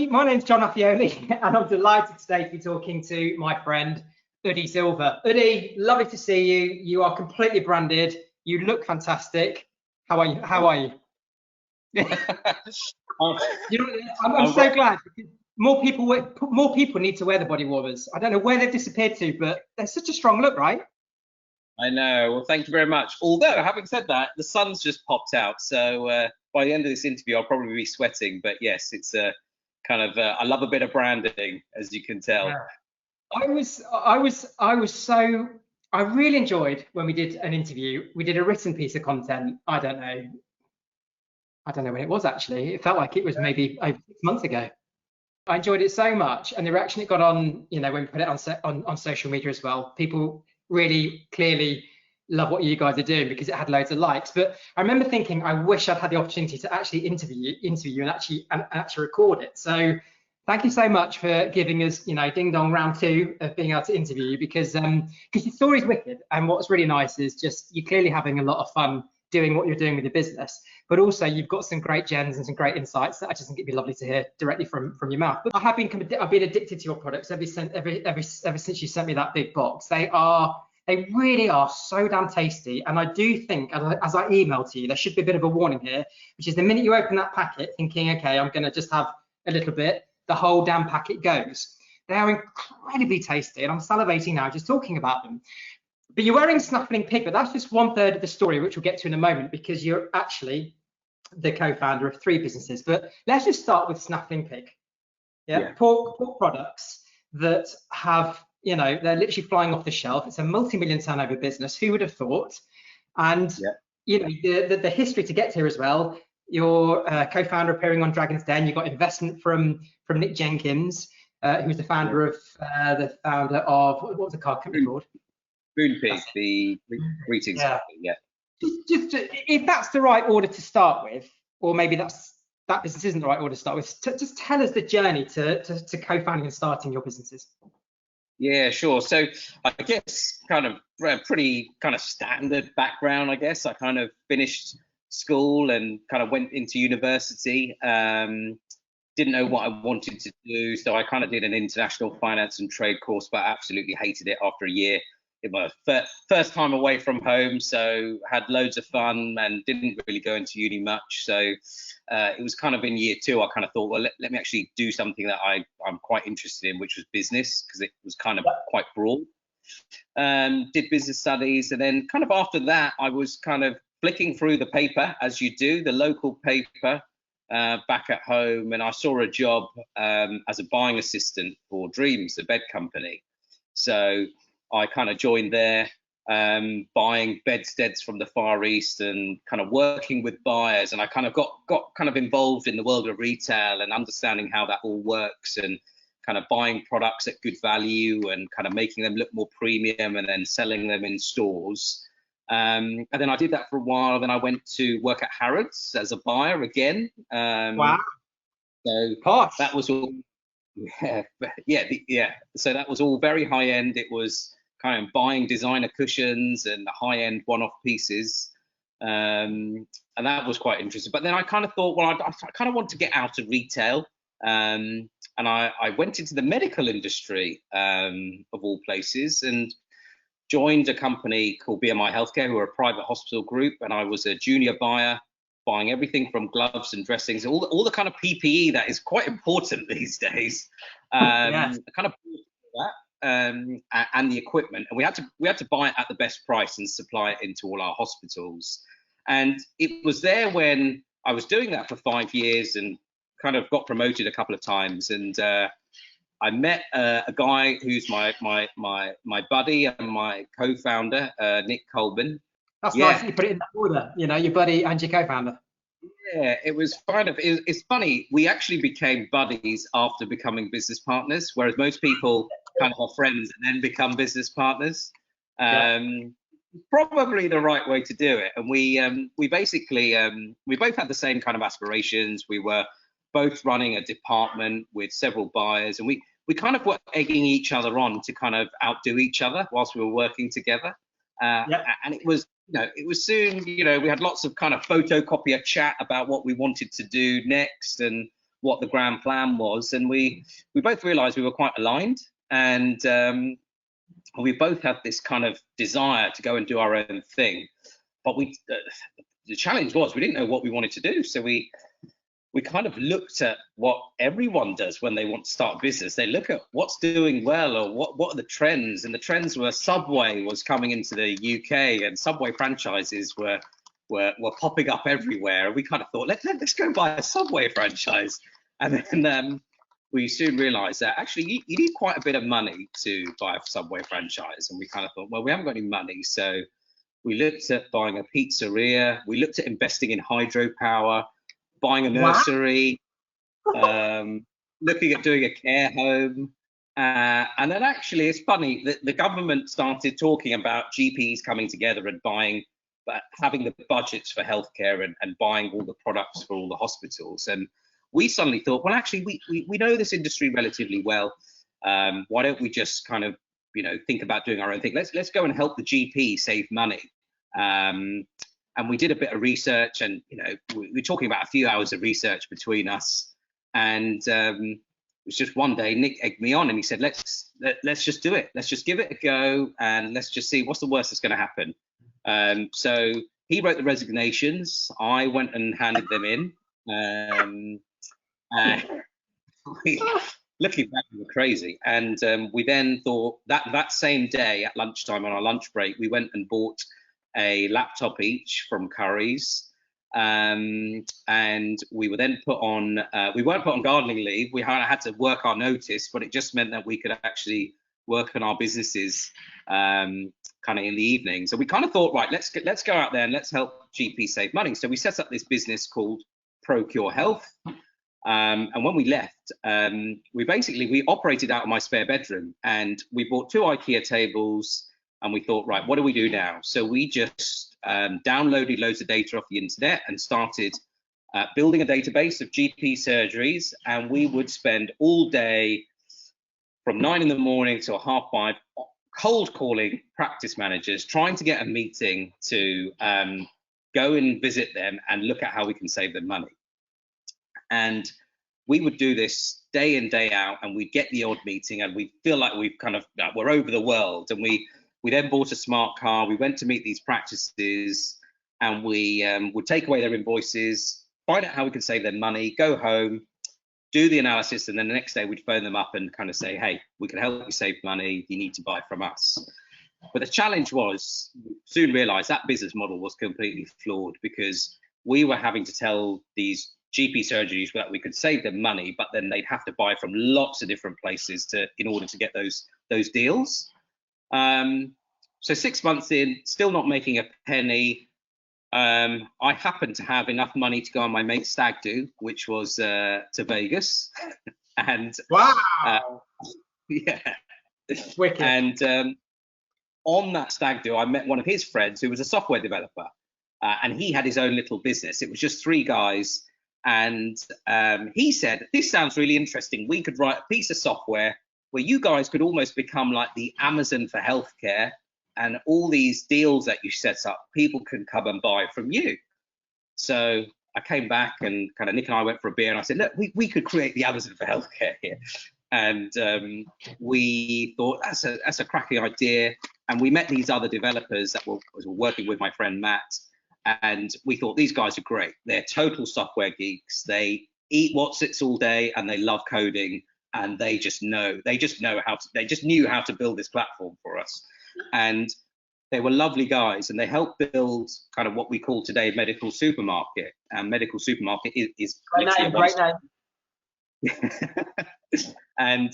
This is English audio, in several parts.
everybody. My name's John Affioli, and I'm delighted today to be talking to my friend, Udhi Silva. Udhi, lovely to see you. You are completely branded. You look fantastic. How are you? How are you? I'm so glad. Because more people need to wear the body warmers. I don't know where they've disappeared to, but they're such a strong look, right? I know. Well, thank you very much. Although, having said that, the sun's just popped out, so by the end of this interview, I'll probably be sweating. But yes, it's a kind of I love a bit of branding, as you can tell. Yeah. I really enjoyed when we did an interview. We did a written piece of content. I don't know when it was actually. It felt like it was maybe over 6 months ago. I enjoyed it so much, and the reaction it got on, when we put it on social media as well. People really clearly love what you guys are doing because it had loads of likes. But I remember thinking, I wish I'd had the opportunity to actually interview you and actually record it. So thank you so much for giving us, ding dong round 2 of being able to interview you, because your story's wicked. And what's really nice is just you're clearly having a lot of fun doing what you're doing with the business, but also you've got some great gems and some great insights that I just think it'd be lovely to hear directly from your mouth. But I've been addicted to your products ever since you sent me that big box. They really are so damn tasty, and I do think, as I emailed to you, there should be a bit of a warning here, which is the minute you open that packet thinking, okay, I'm going to just have a little bit, the whole damn packet goes. They are incredibly tasty, and I'm salivating now just talking about them. But you're wearing Snaffling Pig, but that's just 1/3 of the story, which we'll get to in a moment, because you're actually the co-founder of 3 businesses. But let's just start with Snaffling Pig. Yeah. Pork products that have, they're literally flying off the shelf. It's a multi-million turnover business. Who would have thought? And the history to get here as well. Your co-founder appearing on Dragon's Den. You got investment from Nick Jenkins, who's the founder of what was the card company called? Spoon Pig, the greetings. Yeah. Just if that's the right order to start with, or maybe that business isn't the right order to start with, just tell us the journey to co-founding and starting your businesses. Yeah, sure. So I guess kind of pretty kind of standard background, I guess. I kind of finished school and kind of went into university. Didn't know what I wanted to do, so I kind of did an international finance and trade course, but absolutely hated it after a year. It was first time away from home, so had loads of fun and didn't really go into uni much. So it was kind of in year 2, I kind of thought, well, let me actually do something that I'm quite interested in, which was business, because it was kind of quite broad. Did business studies, and then kind of after that, I was kind of flicking through the paper, as you do, the local paper back at home, and I saw a job as a buying assistant for Dreams, a bed company. So I kind of joined there, buying bedsteads from the Far East and kind of working with buyers. And I kind of got kind of involved in the world of retail and understanding how that all works, and kind of buying products at good value and kind of making them look more premium and then selling them in stores. And then I did that for a while. Then I went to work at Harrods as a buyer again. Wow. So posh. That was all. Yeah. So that was all very high end. It was kind of buying designer cushions and high end one-off pieces, and that was quite interesting. But then I kind of thought, well, I kind of want to get out of retail, and I went into the medical industry, of all places, and joined a company called BMI Healthcare, who are a private hospital group, and I was a junior buyer, buying everything from gloves and dressings, all the kind of PPE that is quite important these days. Kind of that, and the equipment, and we had to buy it at the best price and supply it into all our hospitals. And it was there when I was doing that for 5 years and kind of got promoted a couple of times, and I met a guy who's my buddy and my co-founder, Nick Coleman. That's nice that you put it in that order, your buddy and your co-founder. Yeah, it was kind of, it's funny, we actually became buddies after becoming business partners, whereas most people kind of are friends and then become business partners. Probably the right way to do it. And we basically, we both had the same kind of aspirations. We were both running a department with several buyers, and we kind of were egging each other on to kind of outdo each other whilst we were working together. And it was, it was soon, we had lots of kind of photocopier chat about what we wanted to do next. And what the grand plan was, and we both realized we were quite aligned, and we both had this kind of desire to go and do our own thing. But the challenge was we didn't know what we wanted to do, so we kind of looked at what everyone does when they want to start a business. They look at what's doing well, or what are the trends, and the trends were Subway was coming into the UK, and Subway franchises were popping up everywhere. We kind of thought, let's go buy a Subway franchise. And then we soon realized that actually you need quite a bit of money to buy a Subway franchise. And we kind of thought, well, we haven't got any money. So we looked at buying a pizzeria. We looked at investing in hydropower, buying a nursery, looking at doing a care home. And then actually, it's funny that the government started talking about GPs coming together and having the budgets for healthcare and buying all the products for all the hospitals. And we suddenly thought, well, actually, we know this industry relatively well. Why don't we just kind of, think about doing our own thing? Let's go and help the GP save money. And we did a bit of research, and we're talking about a few hours of research between us. And it was just one day Nick egged me on, and he said, let's just do it. Let's just give it a go, and let's just see what's the worst that's going to happen. So he wrote the resignations. I went and handed them in. Looking back, we were crazy. And we then thought that same day at lunchtime on our lunch break, we went and bought a laptop each from Curry's. And we were then we weren't put on gardening leave. We had to work our notice, but it just meant that we could actually work on our businesses kind of in the evening. So we kind of thought, right, let's go out there and let's help GP save money. So we set up this business called Procure Health. And when we left, we operated out of my spare bedroom, and we bought 2 IKEA tables, and we thought, right, what do we do now? So we just downloaded loads of data off the internet and started building a database of GP surgeries, and we would spend all day from 9 in the morning till 5:30 cold calling practice managers, trying to get a meeting to go and visit them and look at how we can save them money. And we would do this day in, day out, and we'd get the odd meeting, and we feel like we're over the world. And we then bought a smart car. We went to meet these practices, and we would take away their invoices, find out how we could save them money, go home, do the analysis, and then the next day we'd phone them up and kind of say, hey, we can help you save money. You need to buy from us. But the challenge was, soon realized that business model was completely flawed, because we were having to tell these GP surgeries that we could save them money, but then they'd have to buy from lots of different places in order to get those deals. So 6 months in, still not making a penny. I happened to have enough money to go on my mate's stag do, which was to Vegas. And wow, yeah, wicked. And on that stag do, I met one of his friends who was a software developer, and he had his own little business. It was just 3 guys. And he said, this sounds really interesting. We could write a piece of software where you guys could almost become like the Amazon for healthcare, and all these deals that you set up, people can come and buy from you. So I came back, and kind of Nick and I went for a beer, and I said, look, we could create the Amazon for healthcare here. And we thought that's a cracking idea. And we met these other developers that were working with my friend Matt. And we thought, these guys are great. They're total software geeks. They eat Wotsits all day, and they love coding, and they just knew how to build this platform for us. And they were lovely guys, and they helped build kind of what we call today Medical Supermarket. And Medical Supermarket is great name. And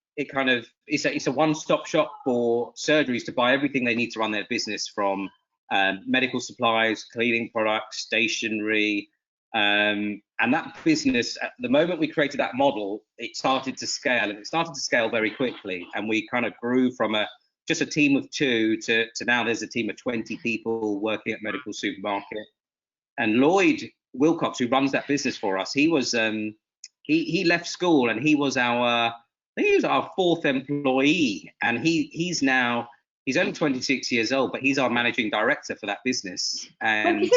it's a one-stop shop for surgeries to buy everything they need to run their business, from medical supplies, cleaning products, stationery, and that business, at the moment we created that model, it started to scale, and it started to scale very quickly. And we kind of grew from just a team of 2 to now there's a team of 20 people working at Medical Supermarket. And Lloyd Wilcox, who runs that business for us, he was he left school, and he was our 4th employee, and he's only 26 years old, but he's our managing director for that business. And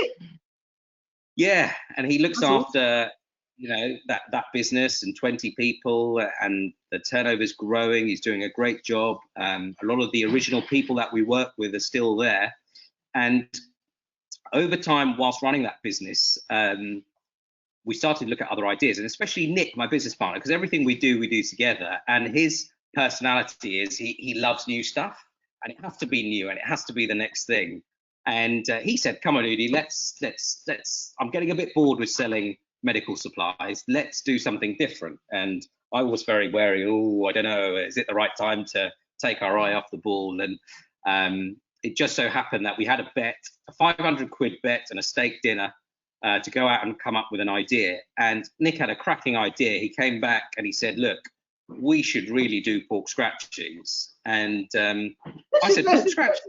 yeah, and he looks after you know, that business and 20 people, and the turnover's growing. He's doing a great job. A lot of the original people that we work with are still there. And over time, whilst running that business, we started to look at other ideas, and especially Nick, my business partner, because everything we do together. And his personality is he loves new stuff, and it has to be new, and it has to be the next thing. And he said, "Come on, Udhi, let's. I'm getting a bit bored with selling medical supplies. Let's do something different." And I was very wary. Oh, I don't know, is it the right time to take our eye off the ball? And it just so happened that we had a bet, a 500 quid bet and a steak dinner to go out and come up with an idea. And Nick had a cracking idea. He came back and he said, "Look, we should really do pork scratchings." And I said, "Pork scratchings?"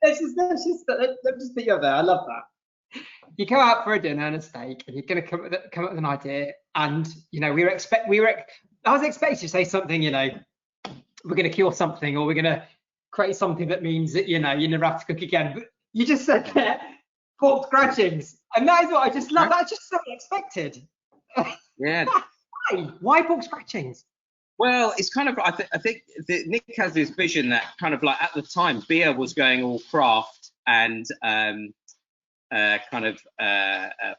Let's just put you there. I love that. You go out for a dinner and a steak, and you're going to come up with an idea. And you know, I was expecting you to say something. You know, we're going to cure something, or we're going to create something that means that, you know, you never have to cook again. But you just said pork scratchings, and that is what I just love. That's just so unexpected. Yeah. Why pork scratchings? Well, it's kind of, I think Nick has this vision that kind of like, at the time, beer was going all craft, and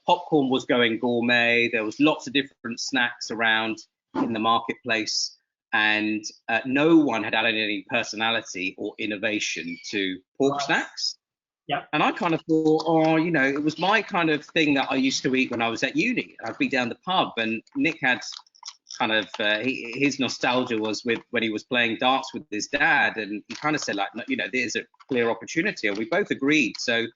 popcorn was going gourmet. There was lots of different snacks around in the marketplace, and no one had added any personality or innovation to pork snacks. Yeah. And I kind of thought, oh, you know, it was my kind of thing that I used to eat when I was at uni. I'd be down the pub, and Nick had kind of his nostalgia was with when he was playing darts with his dad, and he kind of said, like, you know, there's a clear opportunity, and we both agreed. So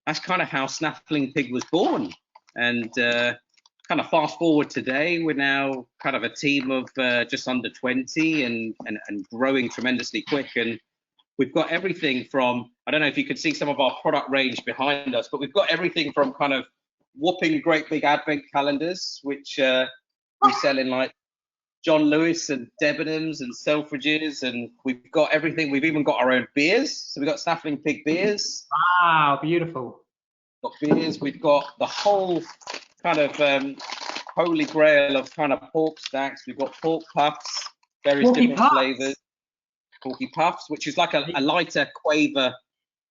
that's kind of how Snaffling Pig was born. And kind of fast forward today, we're now kind of a team of just under 20 and growing tremendously quick. And we've got everything from, I don't know if you could see some of our product range behind us, but we've got everything from kind of whopping great big advent calendars, which we sell in like John Lewis and Debenhams and Selfridges, and we've got everything. We've even got our own beers. So we've got Snaffling Pig beers. Wow, beautiful. Got beers. We've got the whole kind of holy grail of kind of pork snacks. We've got pork puffs, various different flavors. Porky puffs, which is like a lighter quaver.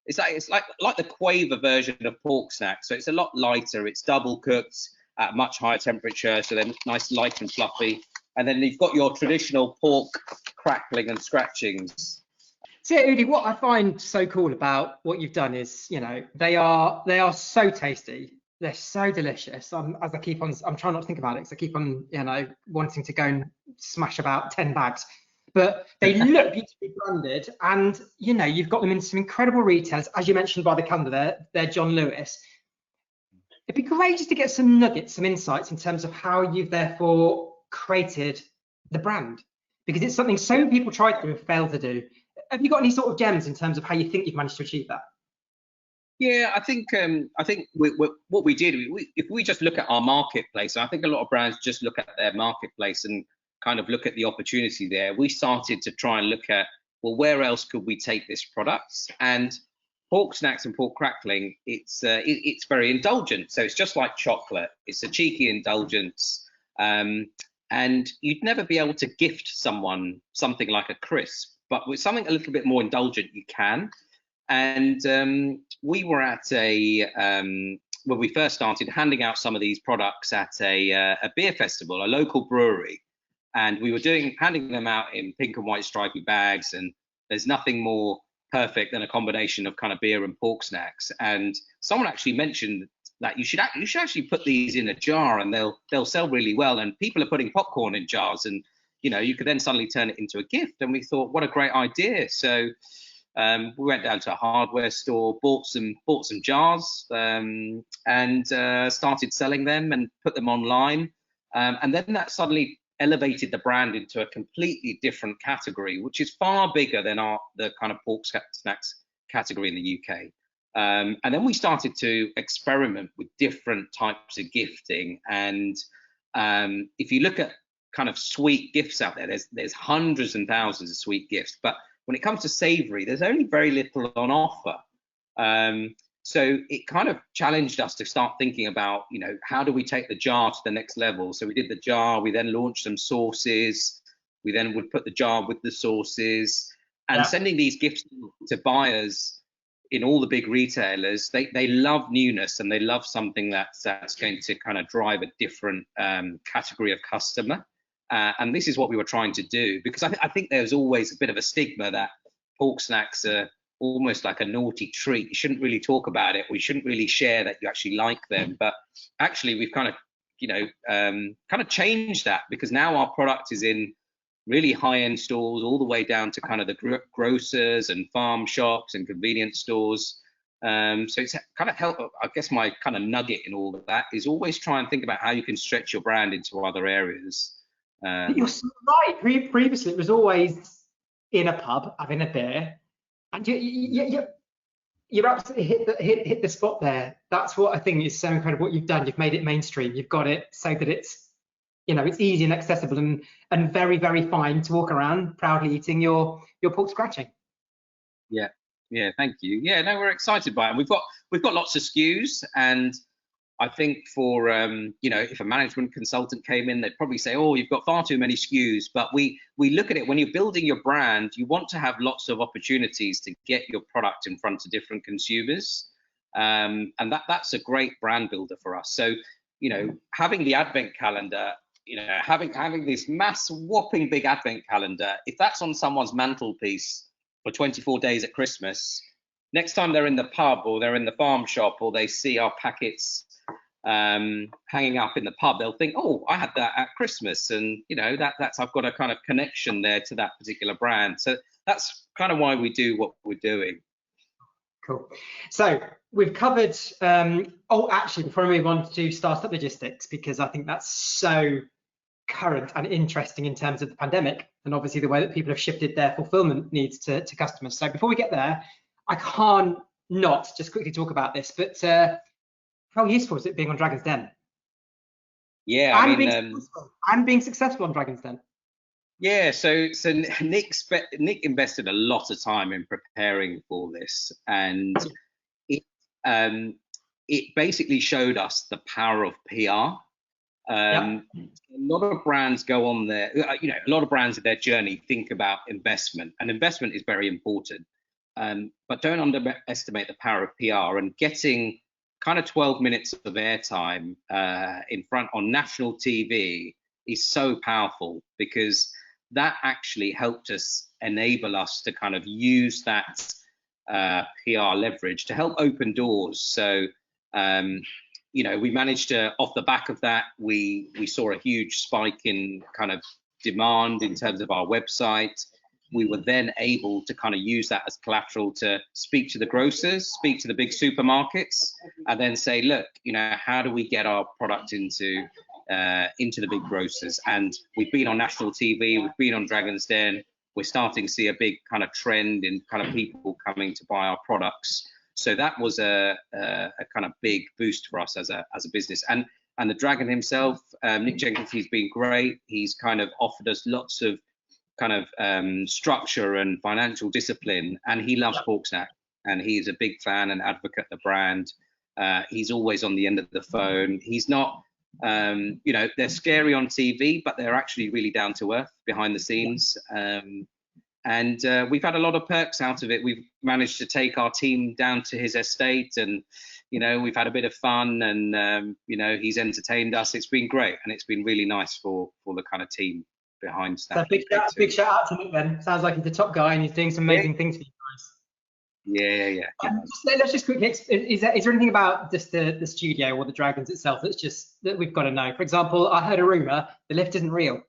It's like the quaver version of pork snacks. So it's a lot lighter. It's double cooked at much higher temperature, so they're nice, light and fluffy. And then you've got your traditional pork crackling and scratchings. So yeah, Udhi, what I find so cool about what you've done is, you know, they are so tasty. They're so delicious. I'm trying not to think about it because I keep on, you know, wanting to go and smash about 10 bags. But they look beautifully branded, and you know, you've got them in some incredible retailers, as you mentioned by the calendar there. They're John Lewis. It'd be great just to get some nuggets, some insights in terms of how you've therefore created the brand, because it's something so many people try to do and fail to do. Have you got any sort of gems in terms of how you think you've managed to achieve that? Yeah, I think what we did, if we just look at our marketplace, I think a lot of brands just look at their marketplace and kind of look at the opportunity there. We started to try and look at, well, where else could we take this product? And pork snacks and pork crackling, it's very indulgent. So it's just like chocolate. It's a cheeky indulgence. And you'd never be able to gift someone something like a crisp, but with something a little bit more indulgent, you can. And we were at when we first started handing out some of these products at a beer festival, a local brewery. And we were handing them out in pink and white stripy bags, and there's nothing more perfect than a combination of kind of beer and pork snacks. And someone actually mentioned that you should actually put these in a jar, and they'll sell really well. And people are putting popcorn in jars, and you know, you could then suddenly turn it into a gift. And we thought, what a great idea! So we went down to a hardware store, bought some jars, and started selling them and put them online. And then that suddenly elevated the brand into a completely different category, which is far bigger than the kind of pork snacks category in the UK. And then we started to experiment with different types of gifting. And if you look at kind of sweet gifts out there, there's hundreds and thousands of sweet gifts. But when it comes to savory, there's only very little on offer. So it kind of challenged us to start thinking about, how do we take the jar to the next level? So we did the jar, we then launched some sauces, we then would put the jar with the sauces, and sending these gifts to buyers in all the big retailers. They love newness, and they love something that's going to kind of drive a different category of customer. And this is what we were trying to do, because I think there's always a bit of a stigma that pork snacks are almost like a naughty treat. You shouldn't really talk about it. We shouldn't really share that you actually like them. But actually, we've kind of changed that, because now our product is in really high-end stores, all the way down to kind of the grocers and farm shops and convenience stores. So it's kind of helped. I guess my kind of nugget in all of that is always try and think about how you can stretch your brand into other areas. You're so right. Previously, it was always in a pub having a beer. And you're absolutely hit the spot there. That's what I think is so incredible. What you've done, you've made it mainstream. You've got it so that it's easy and accessible and very, very fine to walk around proudly eating your pork scratching. Yeah, thank you. Yeah, no, we're excited by it. We've got lots of SKUs, and I think for if a management consultant came in, they'd probably say, oh, you've got far too many SKUs. But we look at it, when you're building your brand, you want to have lots of opportunities to get your product in front of different consumers, and that's a great brand builder for us. So having the advent calendar, having this whopping big advent calendar, if that's on someone's mantelpiece for 24 days at Christmas, next time they're in the pub or they're in the farm shop or they see our packets hanging up in the pub, they'll think, oh, I had that at Christmas, and that's I've got a kind of connection there to that particular brand. So that's kind of why we do what we're doing. Cool. So we've covered actually, before I move on to startup logistics, because I think that's so current and interesting in terms of the pandemic, and obviously the way that people have shifted their fulfillment needs to customers. So before we get there, I can't not just quickly talk about this, but how useful is it being on Dragon's Den? Yeah, and being successful on Dragon's Den. Yeah, so Nick invested a lot of time in preparing for this, and it basically showed us the power of PR. A lot of brands go on there, a lot of brands in their journey think about investment, and investment is very important, but don't underestimate the power of PR, and getting kind of 12 minutes of airtime in front on national TV is so powerful, because that actually helped us enable us to kind of use that PR leverage to help open doors. So we managed to, off the back of that, we saw a huge spike in kind of demand in terms of our website. We were then able to kind of use that as collateral to speak to the grocers, speak to the big supermarkets, and then say, look, how do we get our product into the big grocers? And we've been on national TV, we've been on Dragon's Den. We're starting to see a big kind of trend in kind of people coming to buy our products. So that was a kind of big boost for us as a business. And the Dragon himself, Nick Jenkins, he's been great. He's kind of offered us lots of kind of structure and financial discipline, and he loves pork snack, and he's a big fan and advocate of the brand. He's always on the end of the phone. He's not, they're scary on TV, but they're actually really down to earth behind the scenes. And we've had a lot of perks out of it. We've managed to take our team down to his estate, and we've had a bit of fun, and he's entertained us. It's been great, and it's been really nice for the kind of team behind Snaffling Pig. So big shout out to Nick then. Sounds like he's the top guy and he's doing some amazing things for you guys. Yeah. Let's just quickly, is there anything about just the studio or the Dragons itself that we've got to know? For example, I heard a rumor the lift isn't real.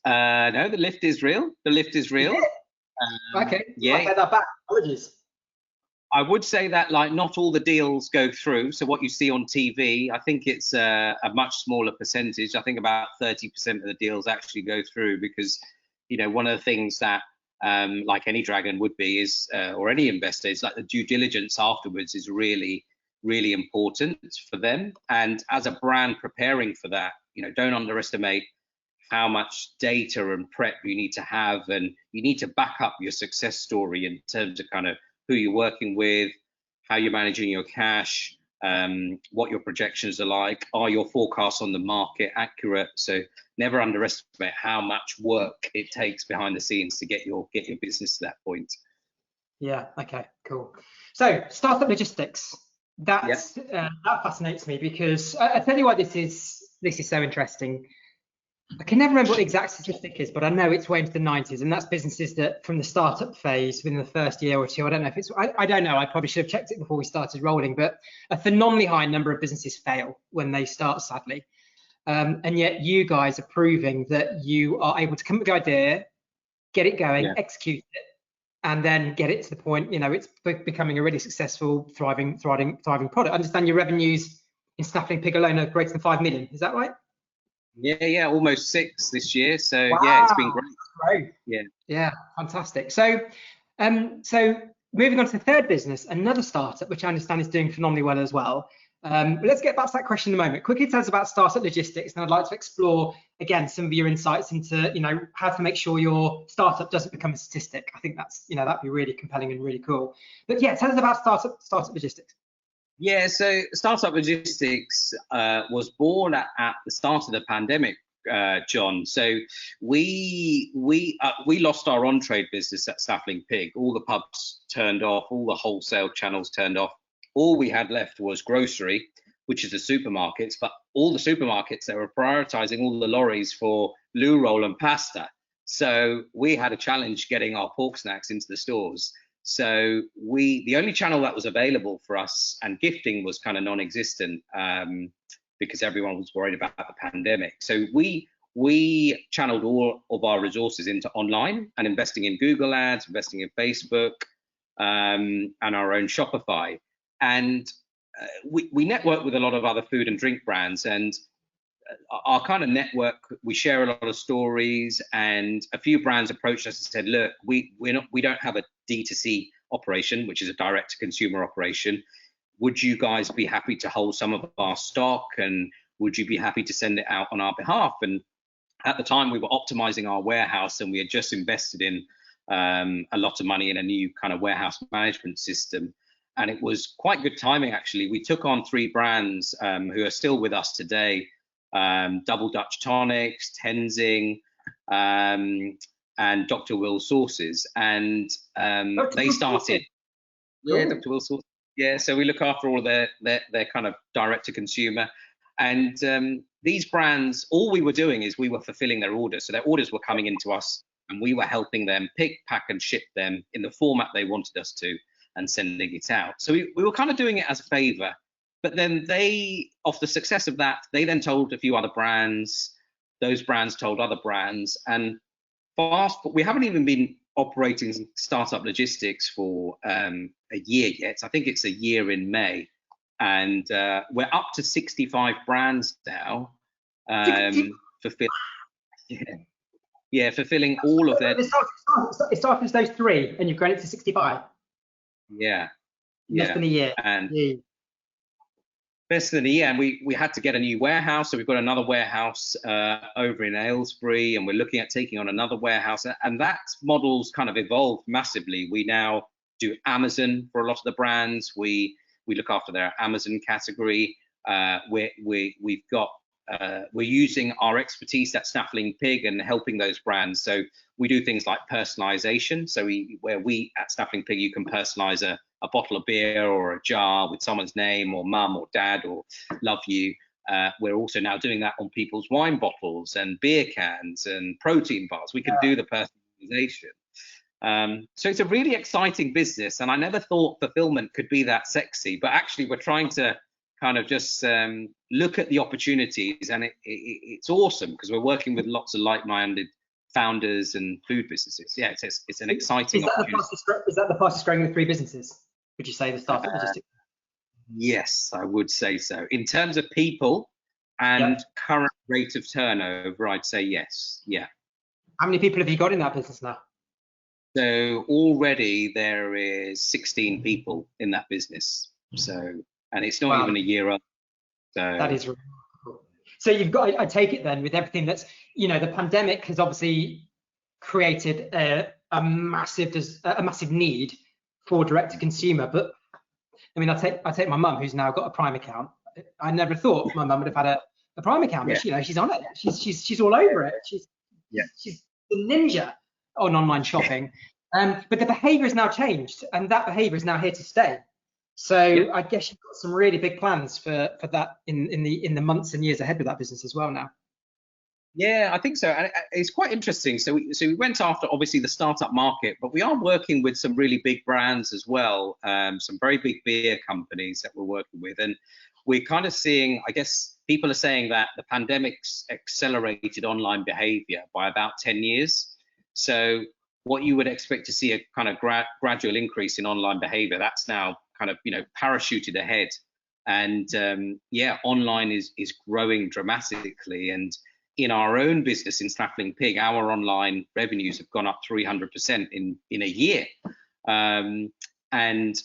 No, the lift is real. The lift is real. Okay. Yeah. I take that back. Apologies. I would say that not all the deals go through. So what you see on TV, I think it's a much smaller percentage. I think about 30% of the deals actually go through, because one of the things that like any Dragon would be is, or any investor, is like the due diligence afterwards is really, really important for them. And as a brand preparing for that, don't underestimate how much data and prep you need to have, and you need to back up your success story in terms of kind of who you're working with, how you're managing your cash, what your projections are like, are your forecasts on the market accurate? So never underestimate how much work it takes behind the scenes to get your business to that point. Yeah. Okay. Cool. So startup logistics. Yeah. That fascinates me because I tell you why this is so interesting. I can never remember what the exact statistic is, but I know it's way into the 90s, and that's businesses that from the startup phase within the first year or two, I don't know if it's, I don't know, I probably should have checked it before we started rolling, but a phenomenally high number of businesses fail when they start, sadly. And yet you guys are proving that you are able to come up with the idea, get it going, execute it, and then get it to the point, it's becoming a really successful, thriving product. I understand your revenues in Snaffling Pig alone are greater than 5 million. Is that right? Yeah, almost 6 this year. So wow, yeah, it's been great. Yeah, fantastic. So, so moving on to the third business, another startup, which I understand is doing phenomenally well as well. But let's get back to that question in a moment. Quickly tell us about startup logistics, and I'd like to explore again some of your insights into how to make sure your startup doesn't become a statistic. I think that's that'd be really compelling and really cool. But yeah, tell us about startup logistics. Yeah, so startup logistics was born at the start of the pandemic, John. So we lost our on-trade business at Snaffling Pig. All the pubs turned off, all the wholesale channels turned off. All we had left was grocery, which is the supermarkets. But all the supermarkets, they were prioritizing all the lorries for loo roll and pasta. So we had a challenge getting our pork snacks into the stores. So the only channel that was available for us, and gifting was kind of non-existent because everyone was worried about the pandemic. So we channeled all of our resources into online and investing in Google ads, investing in Facebook, and our own Shopify. And we network with a lot of other food and drink brands, and our kind of network, we share a lot of stories, and a few brands approached us and said, look, we don't have a D2C operation, which is a direct to consumer operation. Would you guys be happy to hold some of our stock, and would you be happy to send it out on our behalf? And at the time we were optimizing our warehouse, and we had just invested in a lot of money in a new kind of warehouse management system. And it was quite good timing, actually. We took on 3 brands who are still with us today. Double Dutch Tonics, Tenzing, and Dr. Will Sauces, and they started. Yeah, Dr. Will Sauces. Yeah, so we look after all of their kind of direct to consumer, and these brands, all we were doing is we were fulfilling their orders. So their orders were coming into us, and we were helping them pick, pack, and ship them in the format they wanted us to, and sending it out. So we were kind of doing it as a favor. But then off the success of that, they then told a few other brands, those brands told other brands, and we haven't even been operating startup logistics for a year yet. I think it's a year in May, and we're up to 65 brands now, fulfilling all of their. It started as those 3, and you've grown it to 65. Yeah. Less than a year. And less than a year, and we had to get a new warehouse. So we've got another warehouse over in Aylesbury, and we're looking at taking on another warehouse. And that model's kind of evolved massively. We now do Amazon for a lot of the brands. We look after their Amazon category. We've got we're using our expertise at Snaffling Pig and helping those brands. So we do things like personalization. So where we at Snaffling Pig, you can personalize a bottle of beer or a jar with someone's name, or mum or dad or love you. We're also now doing that on people's wine bottles and beer cans and protein bars. We can do the personalization. So it's a really exciting business, and I never thought fulfillment could be that sexy, but actually we're trying to kind of just look at the opportunities, and it's awesome because we're working with lots of like-minded founders and food businesses. Yeah, it's an exciting opportunity. Is that the fastest growing of the 3 businesses? Would you say the startup logistics? Yes, I would say so. In terms of people and current rate of turnover, I'd say yes. Yeah. How many people have you got in that business now? So already there is 16 people in that business. So, and it's not even a year old. So that is remarkable. So you've got, I take it then, with everything that's, the pandemic has obviously created a massive need for direct to consumer, but I mean, I take my mum, who's now got a Prime account. I never thought my mum would have had a Prime account, but Yeah. she's on it. She's all over it. Yeah. She's the ninja on online shopping. But the behaviour has now changed, and that behaviour is now here to stay. So Yeah. I guess you've got some really big plans for that in the months and years ahead with that business as well now. Yeah, I think so. And it's quite interesting. So we went after obviously the startup market, but we are working with some really big brands as well, some very big beer companies that we're working with. And we're kind of seeing, I guess people are saying that the pandemic's accelerated online behavior by about 10 years. So what you would expect to see a kind of gradual increase in online behavior, that's now kind of, parachuted ahead. And yeah, online is growing dramatically. And in our own business in Snaffling Pig, our online revenues have gone up 300% in a year. And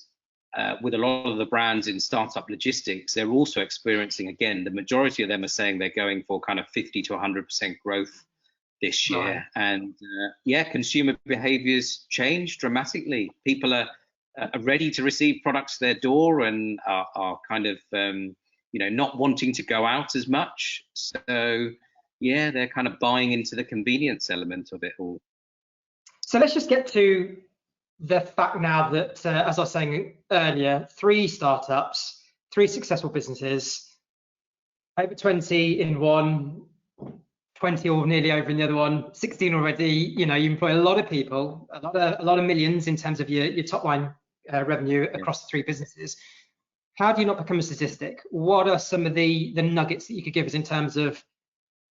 with a lot of the brands in startup logistics, they're also experiencing, again, the majority of them are saying they're going for kind of 50 to 100% growth this year. Right. And yeah, consumer behaviors change dramatically. People are ready to receive products to their door and are kind of, not wanting to go out as much. So yeah, they're kind of buying into the convenience element of it all. So let's just get to the fact now that, as I was saying earlier, 3 startups, 3 successful businesses, over 20 in one, 20 or nearly over in the other one, 16 already. You employ a lot of people, a lot of millions in terms of your top line revenue across the 3 businesses. How do you not become a statistic? What are some of the nuggets that you could give us in terms of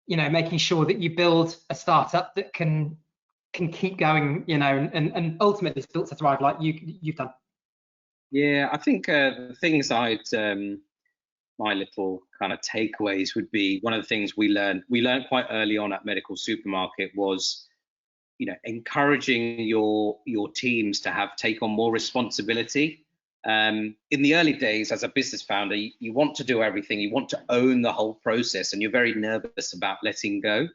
making sure that you build a startup that can keep going, and ultimately it's built to thrive like you've done? Yeah, I think the things my little kind of takeaways would be, one of the things we learned quite early on at Medical Supermarket was, encouraging your teams to take on more responsibility. In the early days as a business founder, you want to do everything, you want to own the whole process, and you're very nervous about letting go.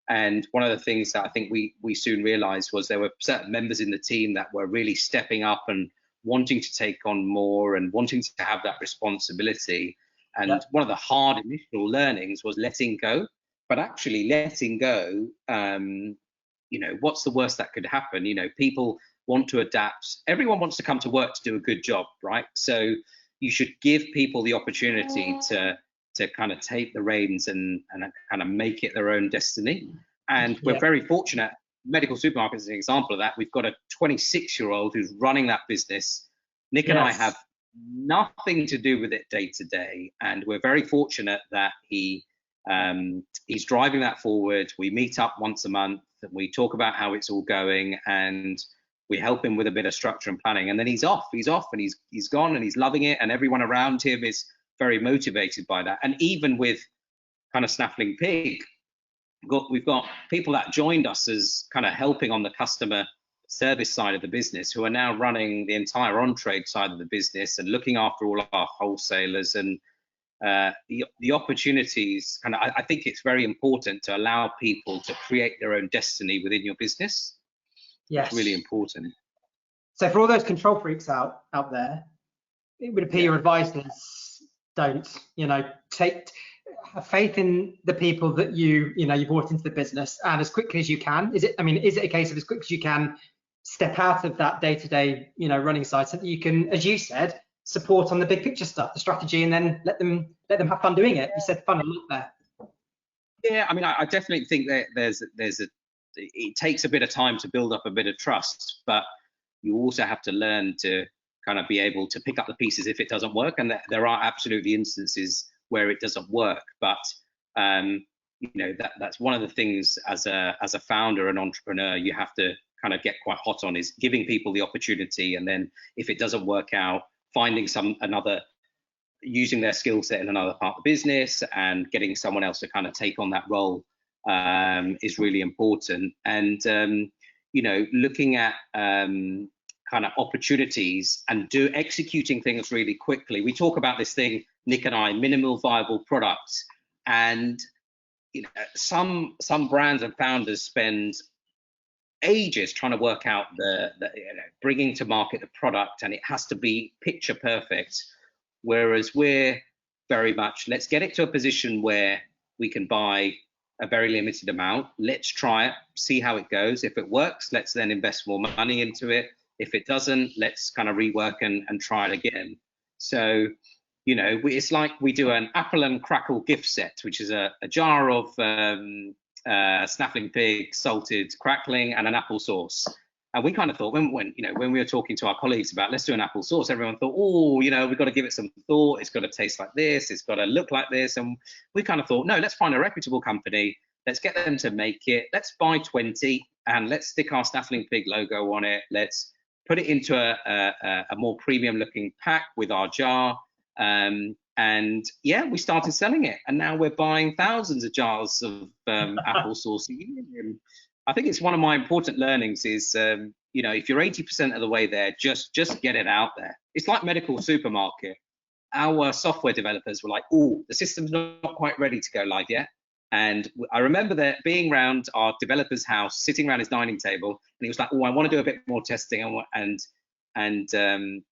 And one of the things that I think we soon realized was there were certain members in the team that were really stepping up and wanting to take on more and wanting to have that responsibility. And one of the hard initial learnings was letting go. But actually letting go, what's the worst that could happen? People want to adapt. Everyone wants to come to work to do a good job, right? So you should give people the opportunity to kind of take the reins and kind of make it their own destiny. And we're very fortunate. Medical Supermarket is an example of that. We've got a 26-year-old who's running that business. Nick and I have nothing to do with it day to day, and we're very fortunate that he's driving that forward. We meet up once a month, we talk about how it's all going, and we help him with a bit of structure and planning, and then he's off and he's gone, and he's loving it, and everyone around him is very motivated by that. And even with kind of Snaffling Pig, we've got people that joined us as kind of helping on the customer service side of the business, who are now running the entire on-trade side of the business and looking after all our wholesalers. And the opportunities, kind of, I think it's very important to allow people to create their own destiny within your business. Yes, it's really important. So for all those control freaks out there, it would appear your advice is don't, have faith in the people that you brought into the business, and as quickly as you can. Is it a case of as quick as you can step out of that day-to-day running side, so that you can, as you said, support on the big picture stuff, the strategy, and then let them have fun doing it? You said fun a lot there. Yeah, I definitely think that it takes a bit of time to build up a bit of trust, but you also have to learn to kind of be able to pick up the pieces if it doesn't work. And there are absolutely instances where it doesn't work, but that's one of the things as a founder and entrepreneur you have to kind of get quite hot on, is giving people the opportunity, and then if it doesn't work out, finding using their skill set in another part of the business and getting someone else to kind of take on that role is really important. And looking at kind of opportunities and executing things really quickly. We talk about this thing, Nick and I, minimal viable products, and some brands and founders spend ages trying to work out bringing to market the product, and it has to be picture perfect. Whereas we're very much, let's get it to a position where we can buy a very limited amount. Let's try it, see how it goes. If it works, let's then invest more money into it. If it doesn't, let's kind of rework and try it again. So, you know, it's like we do an apple and crackle gift set, which is a jar of Snaffling Pig, salted crackling, and an apple sauce. And we kind of thought when we were talking to our colleagues about let's do an apple sauce, everyone thought, oh, you know, we've got to give it some thought. It's got to taste like this. It's got to look like this. And we kind of thought, no, let's find a reputable company. Let's get them to make it. Let's buy 20 and let's stick our Snaffling Pig logo on it. Let's put it into a more premium looking pack with our jar. And yeah, we started selling it. And now we're buying thousands of jars of apple sauce a year. I think it's one of my important learnings is, you know, if you're 80% of the way there, just get it out there. It's like medical supermarket. Our software developers were like, oh, the system's not quite ready to go live yet. And I remember that being around our developer's house, sitting around his dining table, and he was like, oh, I want to do a bit more testing. And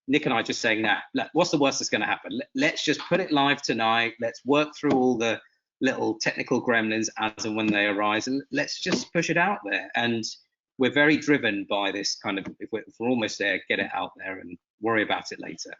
Nick and I just saying, nah, look, what's the worst that's going to happen? Let's just put it live tonight. Let's work through all the little technical gremlins as and when they arise, and let's just push it out there. And we're very driven by this kind of, if we're almost there, get it out there and worry about it later.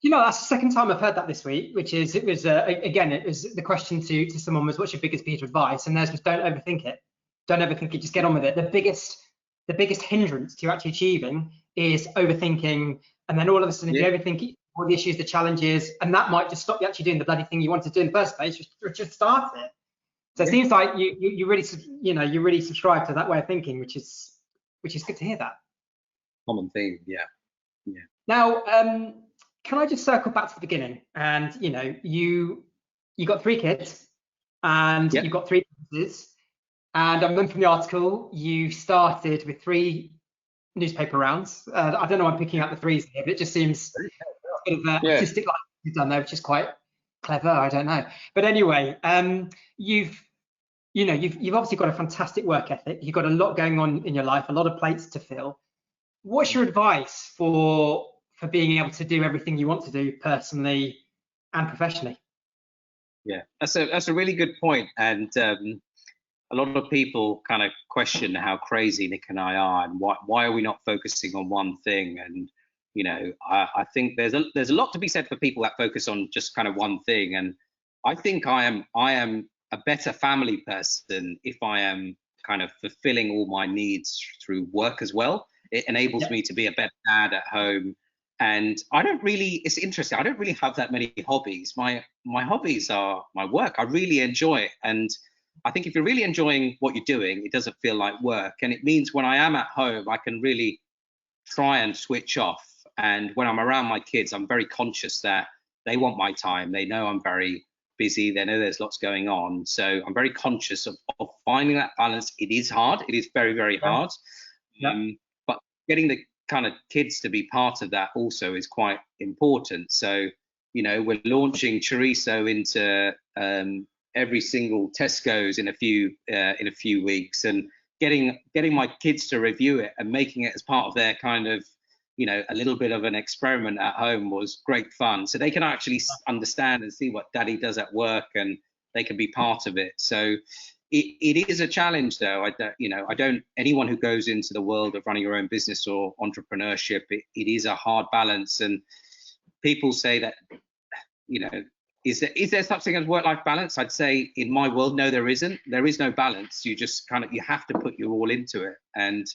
You know, that's the second time I've heard that this week, which is, it was the question to someone was, what's your biggest piece of advice? And theirs was, don't overthink it. Don't overthink it, just get on with it. The biggest hindrance to actually achieving is overthinking, and then all of a sudden, if you overthink all the issues, the challenges, and that might just stop you actually doing the bloody thing you wanted to do in the first place. Just start it. So it seems like you really subscribe to that way of thinking, which is good to hear that. Common theme, yeah. Now, can I just circle back to the beginning? And you know, you got 3 kids, and you've got 3 businesses, and I'm looking from the article, you started with 3 newspaper rounds. I don't know why I'm picking out the 3s here, but it just seems a bit of artistic life you've done there, which is quite clever. I don't know, but anyway, you've obviously got a fantastic work ethic. You've got a lot going on in your life, a lot of plates to fill. What's your advice for being able to do everything you want to do personally and professionally? Yeah, that's a really good point, and a lot of people kind of question how crazy Nick and I are, and why are we not focusing on one thing? And you know, I think there's a lot to be said for people that focus on just kind of one thing. And I think I am a better family person if I am kind of fulfilling all my needs through work as well. It enables me to be a better dad at home. And it's interesting, I don't really have that many hobbies. My hobbies are my work. I really enjoy it. And I think if you're really enjoying what you're doing, it doesn't feel like work. And it means when I am at home, I can really try and switch off. And when I'm around my kids, I'm very conscious that they want my time. They know I'm very busy. They know there's lots going on. So I'm very conscious of finding that balance. It is hard. It is very, very hard. But getting the kind of kids to be part of that also is quite important. So, you know, we're launching chorizo into every single Tesco's in a few weeks, and getting my kids to review it and making it as part of their kind of, you know, a little bit of an experiment at home was great fun. So they can actually understand and see what daddy does at work, and they can be part of it. So it is a challenge, though. Anyone who goes into the world of running your own business or entrepreneurship, it is a hard balance. And people say that, you know, is there such thing as work-life balance? I'd say in my world, no, there isn't. There is no balance. You just you have to put your all into it. And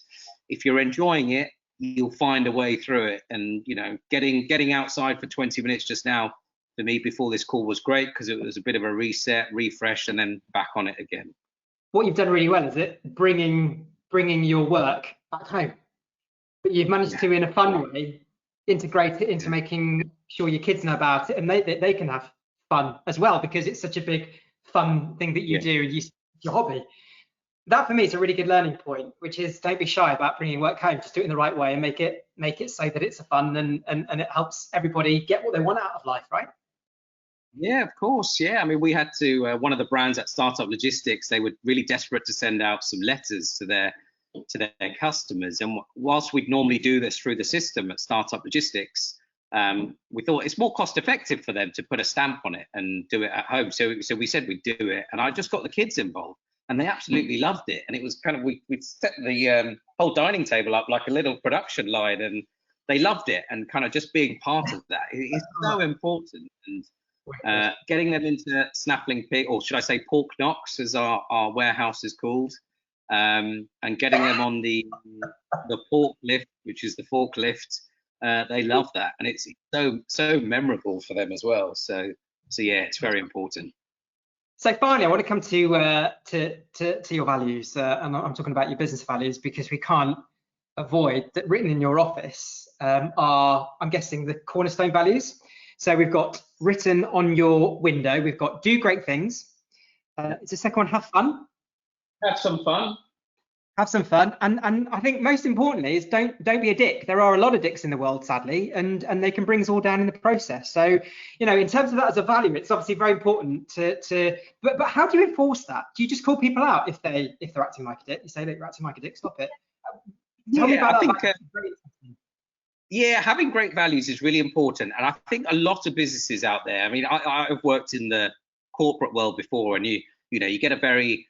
if you're enjoying it, you'll find a way through it. And, you know, getting outside for 20 minutes just now for me before this call was great, because it was a bit of a reset, refresh, and then back on it again. What you've done really well is bringing your work back home, but you've managed to, in a fun way, integrate it into making sure your kids know about it, and they can have fun as well, because it's such a big fun thing that you do, and your hobby. That for me is a really good learning point, which is don't be shy about bringing work home. Just do it in the right way and make it so that it's a fun and it helps everybody get what they want out of life, right? Yeah, of course. Yeah, I mean, we had to, one of the brands at Startup Logistics, they were really desperate to send out some letters to their to their customers. And whilst we'd normally do this through the system at Startup Logistics, we thought it's more cost effective for them to put a stamp on it and do it at home. So we said we'd do it, and I just got the kids involved, and they absolutely loved it. And it was kind of, we'd set the whole dining table up like a little production line, and they loved it. And kind of just being part of that is so important. And getting them into Snaffling Pig, or should I say Pork Knocks, as our warehouse is called, and getting them on the pork lift, which is the forklift. They love that, and it's so memorable for them as well. So yeah, it's very important. So finally, I want to come to your values, and I'm talking about your business values, because we can't avoid that written in your office are, I'm guessing, the cornerstone values. So we've got written on your window, we've got do great things. It's the second one, have fun. Have some fun. Have some fun, and I think most importantly is don't be a dick. There are a lot of dicks in the world, sadly, and they can bring us all down in the process. So, you know, in terms of that as a value, it's obviously very important but how do you enforce that? Do you just call people out if they're acting like a dick? You say that you're acting like a dick, stop it. Tell me about that. Yeah, having great values is really important, and I think a lot of businesses out there. I mean, I've worked in the corporate world before, and you know you get a very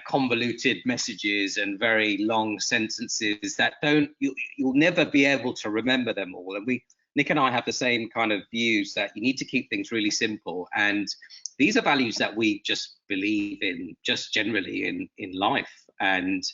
convoluted messages and very long sentences that you'll never be able to remember them all. And Nick and I have the same kind of views, that you need to keep things really simple. And these are values that we just believe in, just generally in life. And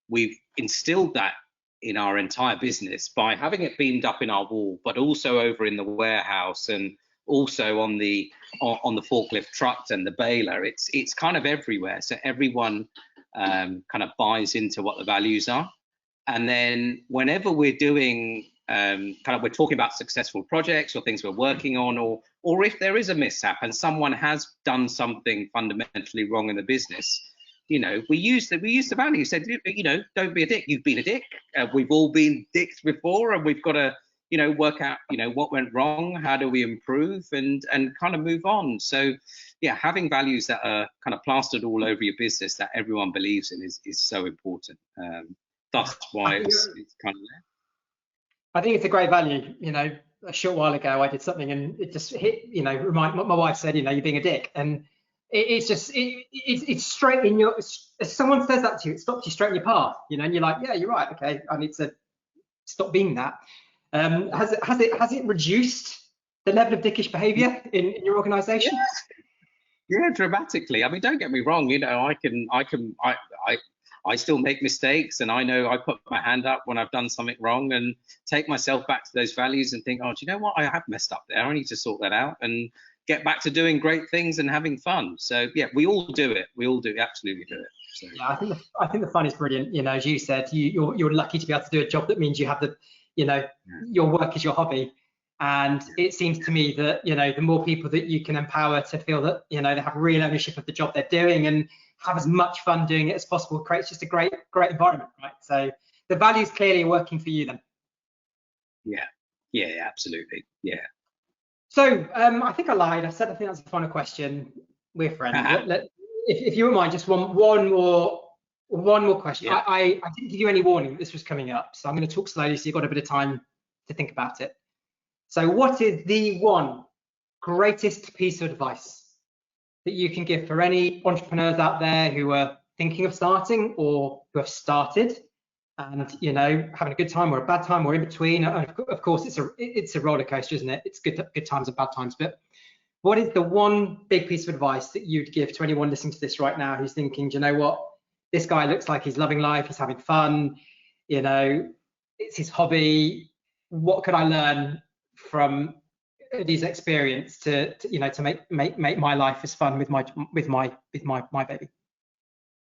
we've instilled that in our entire business by having it beamed up in our wall, but also over in the warehouse, and also on the forklift trucks and the baler. It's kind of everywhere, so everyone kind of buys into what the values are. And then whenever we're doing we're talking about successful projects or things we're working on, or if there is a mishap and someone has done something fundamentally wrong in the business, we use the value. Said, don't be a dick. You've been a dick. We've all been dicks before, and we've got to work out, what went wrong, how do we improve, and kind of move on. So yeah, having values that are kind of plastered all over your business that everyone believes in is so important. That's why it's kind of there. I think it's a great value. A short while ago I did something and it just hit, my wife said, you're being a dick, and it's straight in your, if someone says that to you, it stops you straight in your path, and you're like, yeah, you're right, okay, I need to stop being that. Has it reduced the level of dickish behaviour in your organisation? Yeah, dramatically. I mean, don't get me wrong. I still make mistakes, and I know I put my hand up when I've done something wrong, and take myself back to those values and think, oh, do you know what? I have messed up there. I need to sort that out and get back to doing great things and having fun. So yeah, we all do it. We all do absolutely do it. So. Yeah, I think the fun is brilliant. As you said, you're lucky to be able to do a job that means you have the your work is your hobby, and it seems to me that the more people that you can empower to feel that they have real ownership of the job they're doing and have as much fun doing it as possible, creates just a great environment, right? So the values clearly are working for you then. Yeah, absolutely. Yeah. So I think I lied. I said I think that's the final question. We're friends. If you wouldn't mind, just one more question. Yeah. I didn't give you any warning that this was coming up, so I'm going to talk slowly so you've got a bit of time to think about it. So what is the one greatest piece of advice that you can give for any entrepreneurs out there who are thinking of starting or who have started and having a good time or a bad time or in between? Of course, it's a roller coaster, isn't it? It's good times and bad times. But what is the one big piece of advice that you'd give to anyone listening to this right now who's thinking, do you know what? This guy looks like he's loving life, he's having fun, it's his hobby. What could I learn from these experience to make my life as fun with my baby?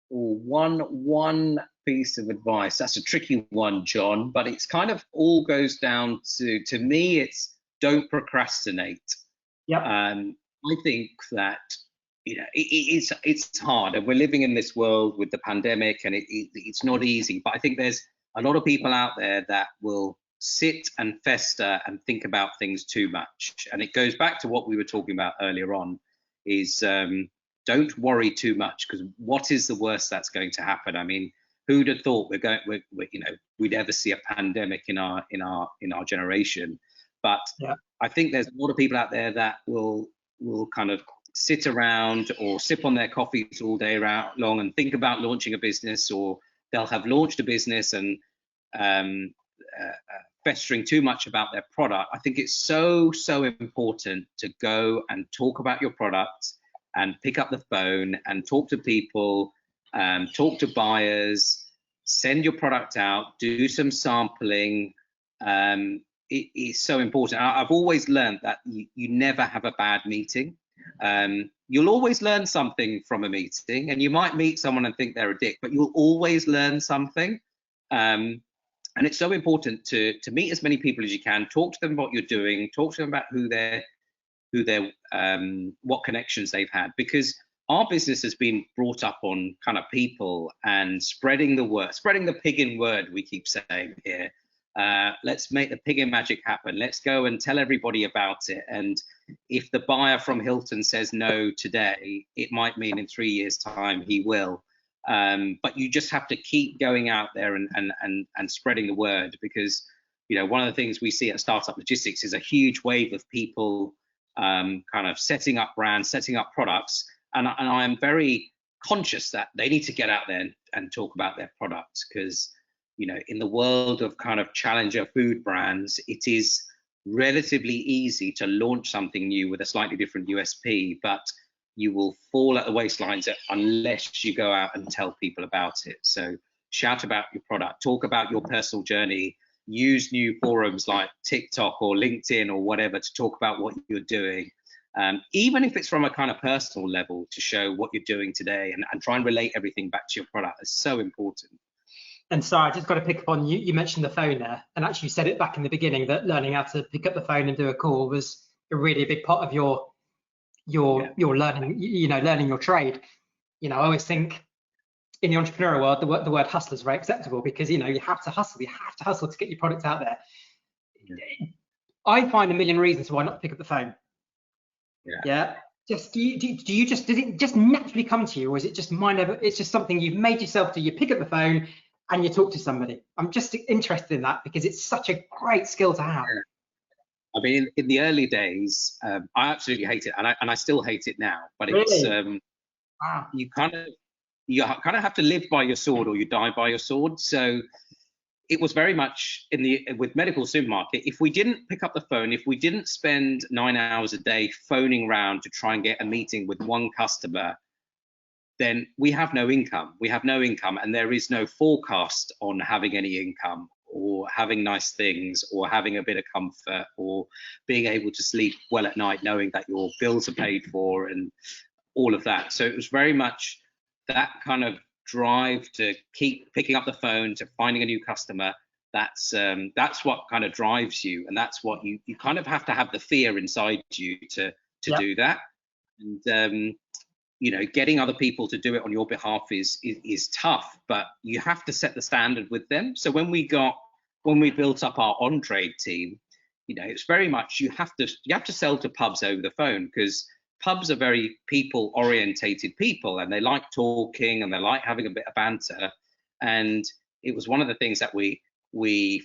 One piece of advice. That's a tricky one, John, but it's kind of all goes down to me, it's don't procrastinate. Yeah. I think that it's hard, and we're living in this world with the pandemic, and it's not easy. But I think there's a lot of people out there that will sit and fester and think about things too much. And it goes back to what we were talking about earlier on, is don't worry too much, because what is the worst that's going to happen? I mean, who'd have thought we'd ever see a pandemic in our generation? But Yeah. I think there's a lot of people out there that will kind of sit around or sip on their coffees all day long and think about launching a business, or they'll have launched a business and festering too much about their product. I think it's so important to go and talk about your product and pick up the phone and talk to people, talk to buyers, send your product out, do some sampling. It is so important. I've always learned that you never have a bad meeting. You'll always learn something from a meeting, and you might meet someone and think they're a dick, but you'll always learn something. And it's so important to meet as many people as you can, talk to them what you're doing, talk to them about what connections they've had, because our business has been brought up on kind of people and spreading the word, spreading the Piggin word, we keep saying here. Let's make the Piggin magic happen. Let's go and tell everybody about it. And if the buyer from Hilton says no today, it might mean in 3 years' time he will. But you just have to keep going out there and spreading the word, because one of the things we see at Startup Logistics is a huge wave of people kind of setting up brands, setting up products, and I am very conscious that they need to get out there and talk about their products, because in the world of kind of challenger food brands, it is relatively easy to launch something new with a slightly different USP, but you will fall at the waistlines unless you go out and tell people about it. So shout about your product, talk about your personal journey, use new forums like TikTok or LinkedIn or whatever to talk about what you're doing, even if it's from a kind of personal level, to show what you're doing today and try and relate everything back to your product. It's so important. And sorry, I just got to pick up on you mentioned the phone there, and actually said it back in the beginning that learning how to pick up the phone and do a call was a really big part of your learning, learning your trade. I always think in the entrepreneurial world, the word hustle is very acceptable, because you have to hustle to get your product out there. Yeah. I find a million reasons why not pick up the phone. Yeah. Just did it just naturally come to you, or is it just it's just something you've made yourself do? You pick up the phone and you talk to somebody. I'm just interested in that, because it's such a great skill to have. I mean, in the early days, I absolutely hate it, and I still hate it now. But really? It's wow. You kind of have to live by your sword, or you die by your sword. So it was very much with medical supermarket. If we didn't pick up the phone, if we didn't spend 9 hours a day phoning around to try and get a meeting with one customer, then we have no income. We have no income, and there is no forecast on having any income, or having nice things, or having a bit of comfort, or being able to sleep well at night knowing that your bills are paid for, and all of that. So it was very much that kind of drive to keep picking up the phone, to finding a new customer. That's what kind of drives you, and that's what you kind of have to have the fear inside you to yep. do that. And getting other people to do it on your behalf is tough, but you have to set the standard with them. So when we built up our on-trade team, it's very much you have to sell to pubs over the phone, because pubs are very people-orientated people, and they like talking and they like having a bit of banter. And it was one of the things that we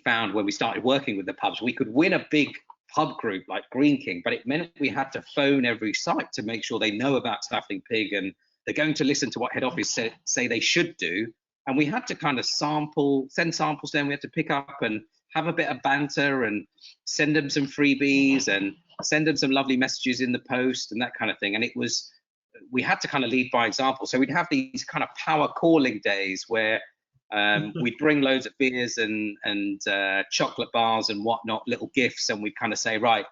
found when we started working with the pubs. We could win a big pub group like Green King, but it meant we had to phone every site to make sure they know about Snaffling Pig, and they're going to listen to what head office say they should do. And we had to kind of send samples to them. We had to pick up and have a bit of banter and send them some freebies and send them some lovely messages in the post and that kind of thing. And we had to kind of lead by example. So we'd have these kind of power calling days where we'd bring loads of beers and chocolate bars and whatnot, little gifts, and we'd kind of say, right,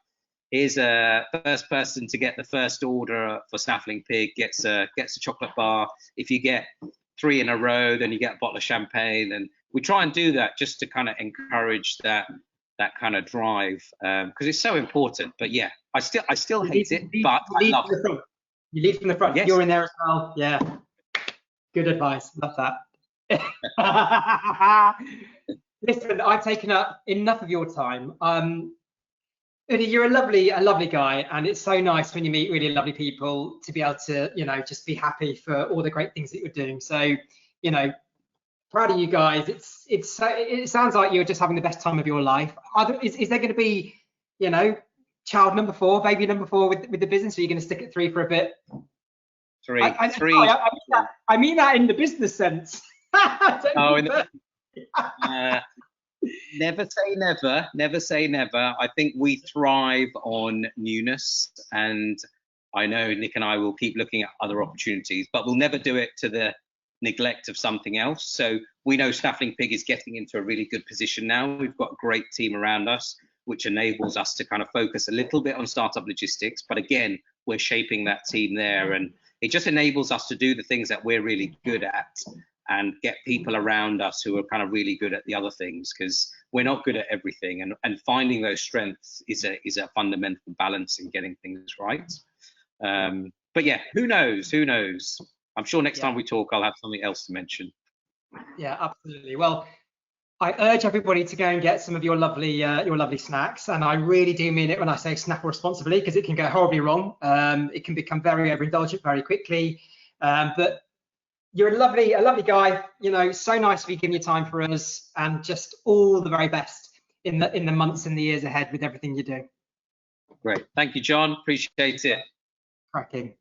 here's a first person to get the first order for Snaffling Pig gets a chocolate bar. If you get 3 in a row, then you get a bottle of champagne. And we try and do that just to kind of encourage that kind of drive, because it's so important. But yeah, I still hate it, but I love it. You lead from the front. Yes. You're in there as well. Yeah, good advice. Love that. Listen, I've taken up enough of your time. Udhi, you're a lovely guy, and it's so nice when you meet really lovely people to be able to, just be happy for all the great things that you're doing. So, proud of you guys. It sounds like you're just having the best time of your life. Is there going to be, you know, child number 4, baby number 4 with the business? Or are you going to stick at 3 for a bit? 3. Sorry, I mean that in the business sense. Never say never. Never say never. I think we thrive on newness, and I know Nick and I will keep looking at other opportunities, but we'll never do it to the neglect of something else. So we know Snaffling Pig is getting into a really good position now. We've got a great team around us, which enables us to kind of focus a little bit on startup logistics. But again, we're shaping that team there, and it just enables us to do the things that we're really good at and get people around us who are kind of really good at the other things, because we're not good at everything, and finding those strengths is a fundamental balance in getting things right. But yeah, who knows? I'm sure next time we talk, I'll have something else to mention. Yeah, absolutely. Well, I urge everybody to go and get some of your lovely snacks, and I really do mean it when I say snack responsibly, because it can go horribly wrong. It can become very overindulgent very quickly. But you're a lovely guy. You know, so nice of you giving your time for us, and just all the very best in the months and the years ahead with everything you do. Great, thank you, John. Appreciate it. Cracking.